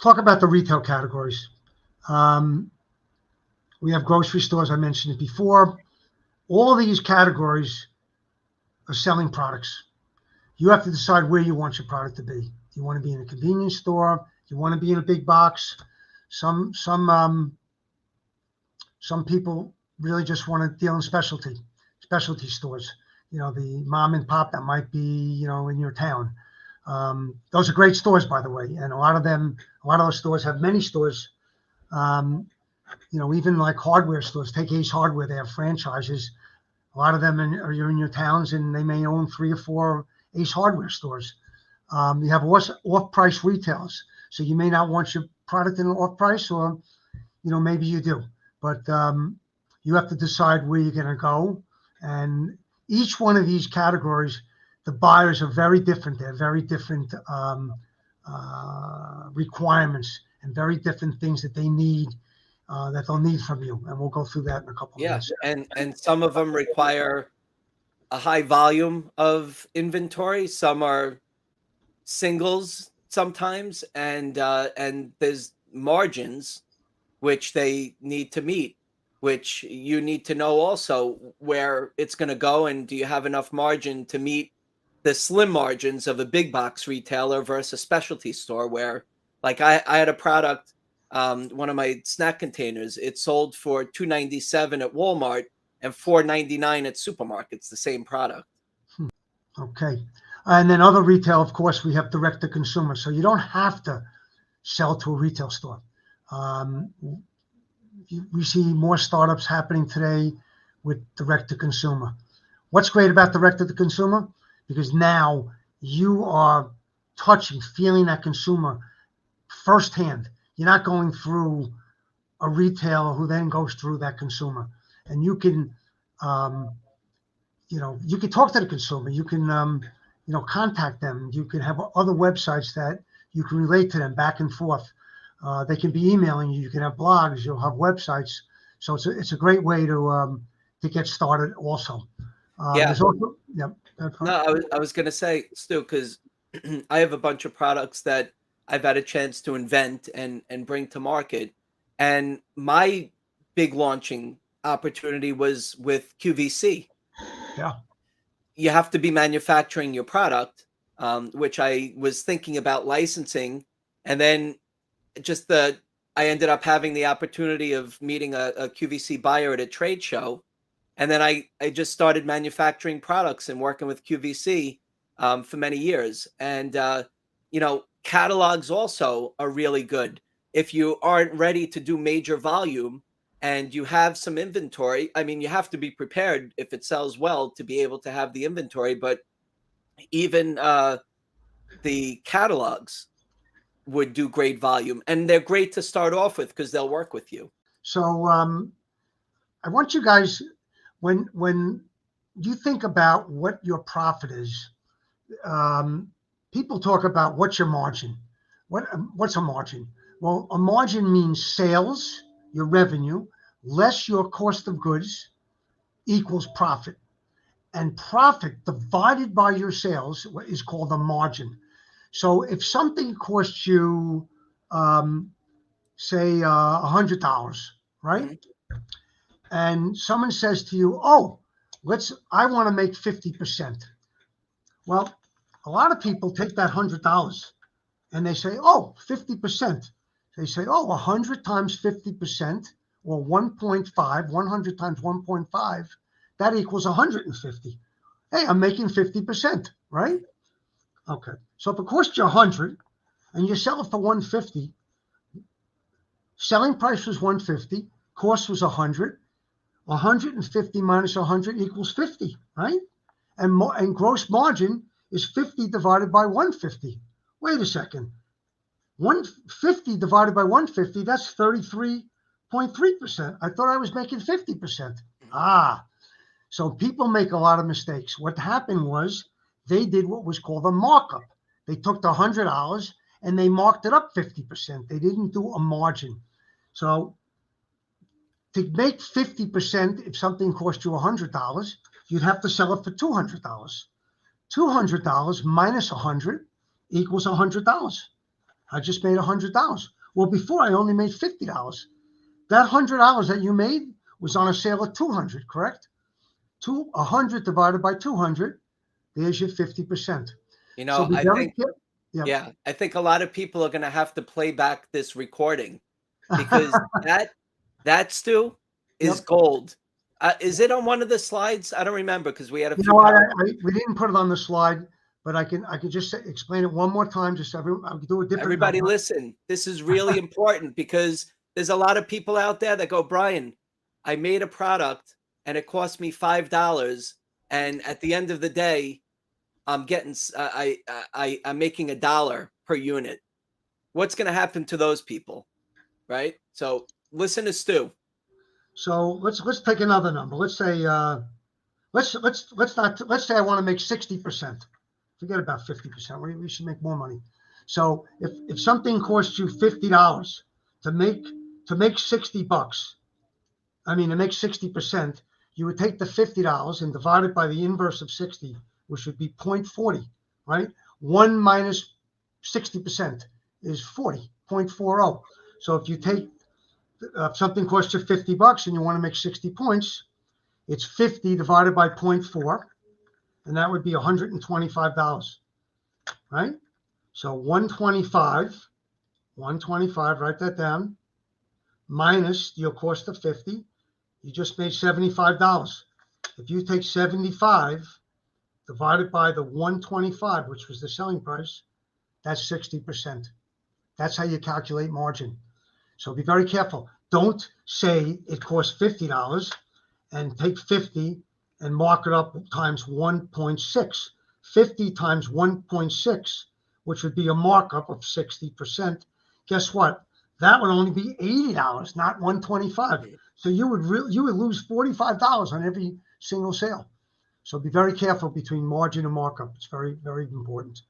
talk about the retail categories. We have grocery stores. I mentioned it before. All of these categories are selling products. You have to decide where you want your product to be. Do you want to be in a convenience store? Do you want to be in a big box? Some people really just want to deal in specialty stores. You know, the mom and pop that might be, you know, in your town. Those are great stores, by the way, and a lot of those stores have many stores. You know, even like hardware stores. Take Ace Hardware; they have franchises. A lot of them are in your towns, and they may own 3 or 4 Ace Hardware stores. You have off-price retailers, so you may not want your product in an off-price, or you know, maybe you do, but you have to decide where you're going to go. And each one of these categories, the buyers are very different. They have very different requirements and very different things that they need, that they'll need from you. And we'll go through that in a couple of minutes. And some of them require a high volume of inventory. Some are singles sometimes, and there's margins which they need to meet, which you need to know also where it's going to go, and do you have enough margin to meet the slim margins of a big box retailer versus a specialty store. Where, like, I had a product, one of my snack containers, it sold for $2.97 at Walmart and $4.99 at supermarkets, the same product. Okay. And then other retail, of course, we have direct to consumer. So you don't have to sell to a retail store. We see more startups happening today with direct to consumer. What's great about direct to the consumer? Because now you are touching, feeling that consumer firsthand. You're not going through a retailer who then goes through that consumer. And you can, you can talk to the consumer. You can, contact them. You can have other websites that you can relate to them back and forth. They can be emailing you. You can have blogs. You'll have websites. So it's a great way to get started. Also, there's also, No, I was gonna say, Stu, because I have a bunch of products that I've had a chance to invent and bring to market, and my big launching opportunity was with QVC. Yeah, you have to be manufacturing your product, which I was thinking about licensing, and then I ended up having the opportunity of meeting a QVC buyer at a trade show. And then I just started manufacturing products and working with QVC for many years. And, catalogs also are really good. If you aren't ready to do major volume and you have some inventory, I mean, you have to be prepared if it sells well to be able to have the inventory. But even the catalogs would do great volume, and they're great to start off with because they'll work with you. So I want you guys, when you think about what your profit is, people talk about what's your margin. What's a margin? Well, a margin means sales, your revenue, less your cost of goods equals profit. And profit divided by your sales is called a margin. So if something costs you, say, $100, right? Mm-hmm. And someone says to you, "Oh, I want to make 50%." Well, a lot of people take that $100 and they say, "Oh, 50%." They say, "Oh, 100 times 50%, or 1.5, 100 times 1.5, that equals 150. Hey, I'm making 50%, right?" Okay. So if it costs you 100 and you sell it for 150, selling price was 150, cost was 100. 150 minus 100 equals 50, right? And gross margin is 50 divided by 150. Wait a second. 150 divided by 150, that's 33.3%. I thought I was making 50%. So people make a lot of mistakes. What happened was they did what was called a markup. They took the $100 and they marked it up 50%. They didn't do a margin. So to make 50%, if something cost you $100, you'd have to sell it for $200. $200 minus 100 equals $100. I just made $100. Well, before I only made $50. That $100 that you made was on a sale of 200, correct? 100 divided by 200, there's your 50%. You So know, be I very think, careful. Yeah. yeah, I think a lot of people are going to have to play back this recording because that Stu is Yep. gold. Is it on one of the slides? I don't remember because we had a You few know, we didn't put it on the slide, but I can just explain it one more time. Just I'll do a different Everybody number. listen. This is really important because there's a lot of people out there that go, Brian, I made a product and it cost me $5, and at the end of the day, I'm getting I'm making $1 per unit. What's going to happen to those people, right? So listen to Stu. So let's take another number. Let's say let's say I want to make 60%. Forget about 50%. We should make more money. So if something costs you $50 to make $60, to make 60%, you would take the $50 and divide it by the inverse of 60, which would be 0.40, right? 1 minus 60% is 40, 0.40. So if you take something costs you $50 and you want to make 60 points, it's 50 divided by 0.4, and that would be $125, right? So 125, write that down, minus your cost of 50. You just made $75. If you take 75 divided by the 125, which was the selling price, that's 60%. That's how you calculate margin. So be very careful. Don't say it costs $50 and take 50 and mark it up times 1.6. 50 times 1.6, which would be a markup of 60%. Guess what? That would only be $80, not 125. So you would lose $45 on every single sale. So be very careful between margin and markup. It's very, very important.